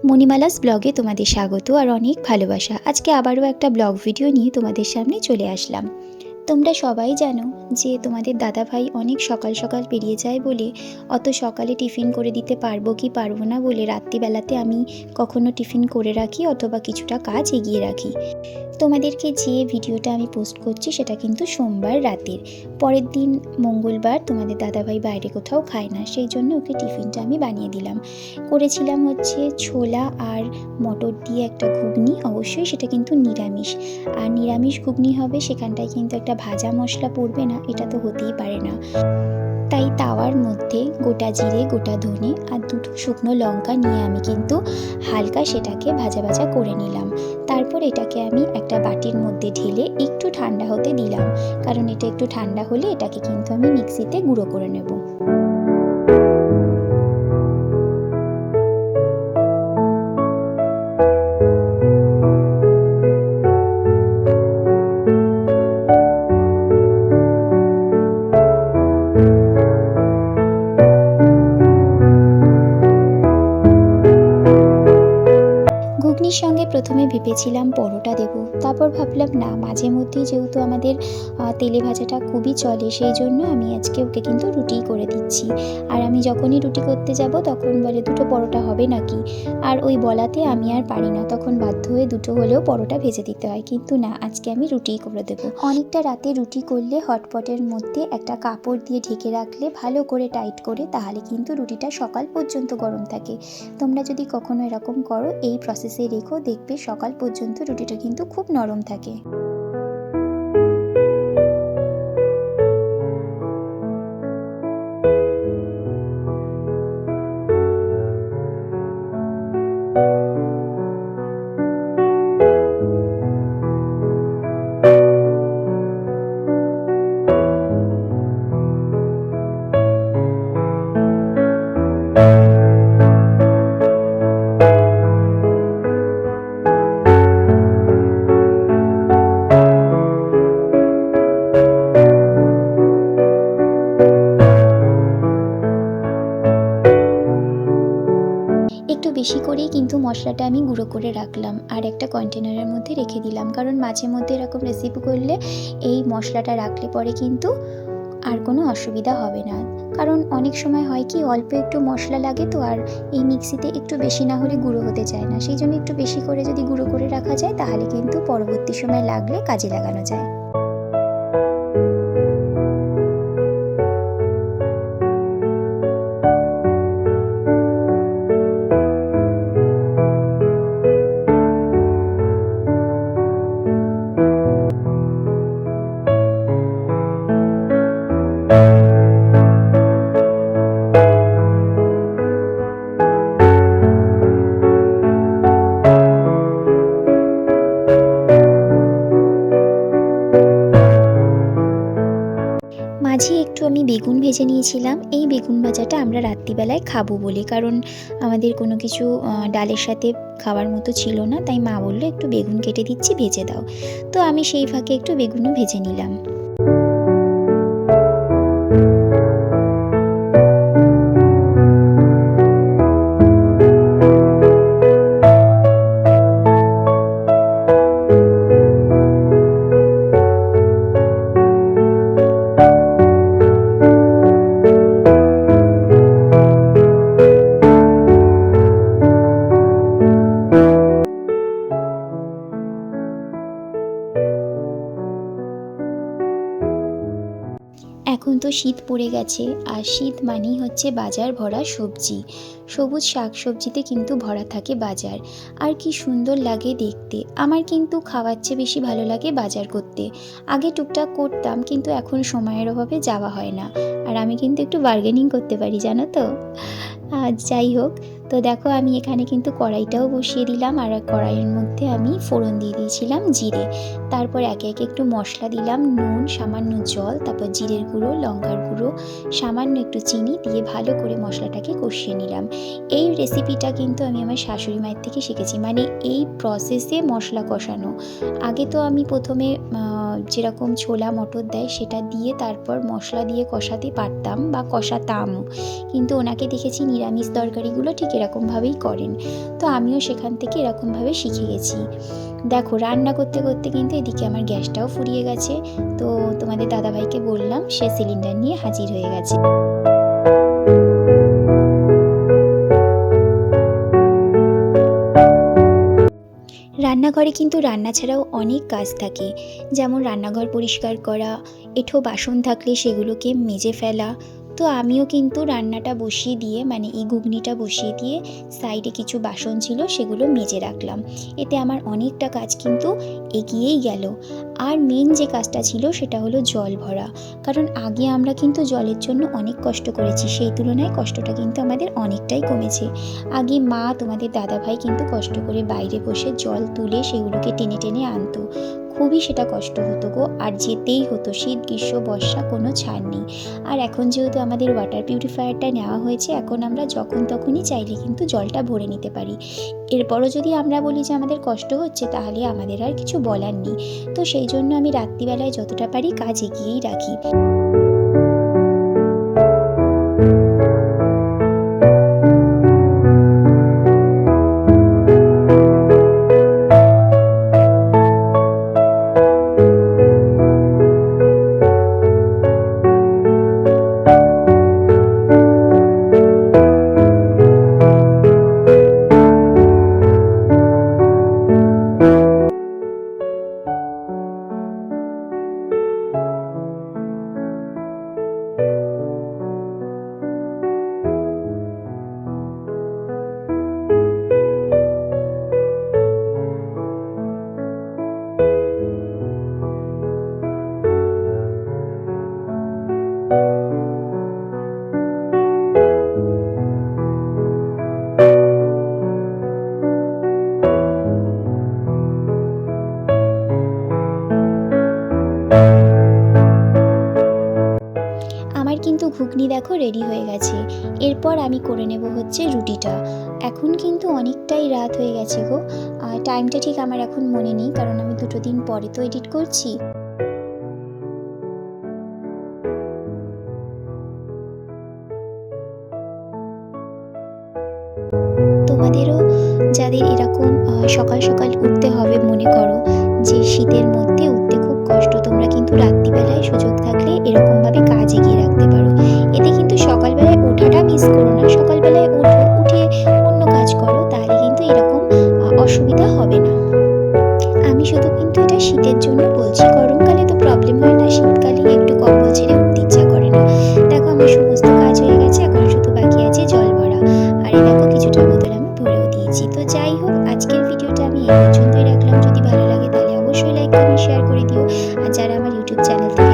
মণিমালাস ব্লগে তোমাদের স্বাগত আর অনেক ভালোবাসা। আজকে আবারও একটা ব্লগ ভিডিও নিয়ে তোমাদের সামনে চলে আসলাম। তোমরা সবাই জানো যে তোমাদের দাদাভাই অনেক সকাল সকাল বেরিয়ে যায় বলে অত সকালে টিফিন করে দিতে পারবো কি পারবো না বলে রাত্রিবেলাতে আমি কখনো টিফিন করে রাখি অথবা কিছুটা কাজ এগিয়ে রাখি। তোমাদেরকে যে ভিডিওটা আমি পোস্ট করছি সেটা কিন্তু সোমবার রাতের। পরের দিন মঙ্গলবার তোমাদের দাদাভাই বাইরে কোথাও খায় না, সেই জন্য ওকে টিফিনটা আমি বানিয়ে দিলাম। করেছিলাম হচ্ছে ছোলা আর মটর দিয়ে একটা ঘুগনি, অবশ্যই সেটা কিন্তু নিরামিষ। আর নিরামিষ ঘুগনি হবে সেখানটায় কিন্তু একটা ভাজা মশলা পড়বে না, এটা তো হতেই পারে না। তাই তাওয়ার মধ্যে গোটা জিরে, গোটা ধনে আর দুটো শুকনো লঙ্কা নিয়ে আমি কিন্তু হালকা সেটাকে ভাজা ভাজা করে নিলাম। তারপর এটাকে আমি একটা বাটির মধ্যে ঢেলে একটু ঠান্ডা হতে দিলাম, কারণ এটা একটু ঠান্ডা হলে এটাকে কিন্তু আমি মিক্সিতে গুঁড়ো করে নেব। ঘুগনির সঙ্গে প্রথমে ভেবেছিলাম পরোটা দেব, তারপর ভাবলাম না, মাঝে মধ্যেই যেহেতু আমাদের তেলে ভাজাটা খুবই চলে, সেই জন্য আমি আজকে ওকে কিন্তু রুটিই করে দিচ্ছি। আর আমি যখনই রুটি করতে যাব তখন বলে দুটো পরোটা হবে নাকি, আর ওই বলাতে আমি আর পারি না, তখন বাধ্য হয়ে দুটো হলেও পরোটা ভেজে দিতে হয়। কিন্তু না, আজকে আমি রুটিই করে দেবো। অনেকটা রাতে রুটি করলে হটপটের মধ্যে একটা কাপড় দিয়ে ঢেকে রাখলে ভালো করে টাইট করে, তাহলে কিন্তু রুটিটা সকাল পর্যন্ত গরম থাকে। তোমরা যদি কখনো এরকম করো, এই প্রসেসে রেখো, দেখবে সকাল পর্যন্ত রুটিটা কিন্তু খুব নরম থাকে। একটু বেশি করেই কিন্তু মশলাটা আমি গুঁড়ো করে রাখলাম আর একটা কন্টেনারের মধ্যে রেখে দিলাম, কারণ মাঝে মধ্যে এরকম রেসিপি করলে এই মশলাটা রাখলে পরে কিন্তু আর কোনো অসুবিধা হবে না। কারণ অনেক সময় হয় কি, অল্প একটু মশলা লাগে তো, আর এই মিক্সিতে একটু বেশি না হলে গুঁড়ো হতে চায় না, সেই জন্য একটু বেশি করে যদি গুঁড়ো করে রাখা যায় তাহলে কিন্তু পরবর্তী সময় লাগলে কাজে লাগানো যায়। মাঝে একটু আমি বেগুন ভেজে নিয়েছিলাম। এই বেগুন ভাজাটা আমরা রাত্রিবেলায় খাবো বলে, কারণ আমাদের কোনো কিছু ডালের সাথে খাওয়ার মতো ছিল না, তাই মা বললো একটু বেগুন কেটে দিচ্ছি, ভেজে দাও। তো আমি সেই ফাঁকে একটু বেগুনও ভেজে নিলাম। এখন তো শীত পড়ে গেছে, আর শীত মানেই হচ্ছে বাজার ভরা সবজি। সবুজ শাক সবজিতে কিন্তু ভরা থাকে বাজার, আর কি সুন্দর লাগে দেখতে। আমার কিন্তু খাওয়ার চেয়ে বেশি ভালো লাগে বাজার করতে। আগে টুকটাক করতাম, কিন্তু এখন সময়ের অভাবে যাওয়া হয় না। আর আমি কিন্তু একটু বার্গেনিং করতে পারি, জানো তো। যাই হোক, তো দেখো আমি এখানে কিন্তু কড়াইটাও বসিয়ে দিলাম, আর কড়াইয়ের মধ্যে আমি ফোড়ন দিয়ে দিয়েছিলাম জিরে। তারপর একে একে একটু মশলা দিলাম, নুন, সামান্য জল, তারপর জিরের গুঁড়ো, লঙ্কার গুঁড়ো, সামান্য একটু চিনি দিয়ে ভালো করে মশলাটাকে কষিয়ে নিলাম। এই রেসিপিটা কিন্তু আমি আমার শাশুড়ি মায়ের থেকে শিখেছি, মানে এই প্রসেসে মশলা কষানো। আগে তো আমি প্রথমে যেরকম ছোলা মটর দেয় সেটা দিয়ে তারপর মশলা দিয়ে কষাতে পারতাম বা কষাতামও, কিন্তু ওনাকে দেখেছি নিরামিষ তরকারিগুলো ঠিক এরকমভাবেই করেন। তো আমিও সেখান থেকে এরকমভাবে শিখে গেছি। দেখো রান্না করতে করতে কিন্তু এদিকে আমার গ্যাসটাও ফুরিয়ে গেছে। তো তোমাদের দাদাভাইকে বললাম, সে সিলিন্ডার নিয়ে হাজির হয়ে গেছে। রান্নাঘরে কিন্তু রান্না ছাড়াও অনেক কাজ থাকে, যেমন রান্নাঘর পরিষ্কার করা, এঁঠো বাসন থাকলে সেগুলোকে মেজে ফেলা। তো আমিও কিন্তু রান্নাটা বসিয়ে দিয়ে, মানে এই ঘুগনিটা বসিয়ে দিয়ে সাইডে কিছু বাসন ছিল সেগুলো মেজে রাখলাম। এতে আমার অনেকটা কাজ কিন্তু এগিয়েই গেল। আর মেন যে কাজটা ছিল সেটা হলো জল ভরা, কারণ আগে আমরা কিন্তু জলের জন্য অনেক কষ্ট করেছি, সেই তুলনায় কষ্টটা কিন্তু আমাদের অনেকটাই কমেছে। আগে মা, তোমাদের দাদাভাই কিন্তু কষ্ট করে বাইরে বসে জল তুলে সেগুলোকে টেনে টেনে আনতো, খুবই সেটা কষ্ট হতো গো। আর যেতেই হতো, শীত গ্রীষ্ম বর্ষা কোনো ছাড় নেই। আর এখন যেহেতু আমাদের ওয়াটার পিউরিফায়ারটা নেওয়া হয়েছে, এখন আমরা যখন তখনই চাইলে কিন্তু জলটা ভরে নিতে পারি। এরপরও যদি আমরা বলি যে আমাদের কষ্ট হচ্ছে, তাহলে আমাদের আর কিছু বলার নেই। তো সেই জন্য আমি রাত্রিবেলায় যতটা পারি কাজ এগিয়েই রাখি। আমার কিন্তু ঘুগনি দেখো রেডি হয়ে গেছে। এরপর আমি করে নেব হচ্ছে রুটিটা। এখন কিন্তু অনেকটাই রাত হয়ে গেছে গো। টাইমটা ঠিক আমার এখন মনে নেই, কারণ আমি 2 দিন পরে তো এডিট করছি। তোমাদেরও যাদের এরকম সকাল সকাল উঠতে হবে, মনে করো যে শীতের মধ্যে উঠতে খুব কষ্ট, তোমরা কিন্তু রাত্রিবেলায় সুযোগ থাকলে এরকমভাবে কাজ এগিয়ে রাখতে পারো। এতে কিন্তু সকালবেলায় ওঠাটা মিস করো না, সকালবেলায় ওঠো, উঠে অন্য কাজ করো, তাহলে কিন্তু এরকম অসুবিধা হবে না। আমি শুধু কিন্তু এটা শীতের জন্য বলছি, গরমকালে তো প্রবলেম হয় না, শীতকালে একটু কম্বল ছেড়ে উঠতে ইচ্ছা করে না। দেখো আমার সমস্ত কাজ হয়ে গেছে, এখন শুধু বাকি আছে জল ভরা। আর এই দেখো কিছুটা বোতল আমি ভরেও দিয়েছি। তো যাই হোক, আজকের ভিডিওটা আমি এই পর্যন্তই রাখলাম। যদি ভালো লাগে তাহলে অবশ্যই লাইক কমেন্ট শেয়ার করে দিও। আর যারা আমার ইউটিউব চ্যানেল থেকে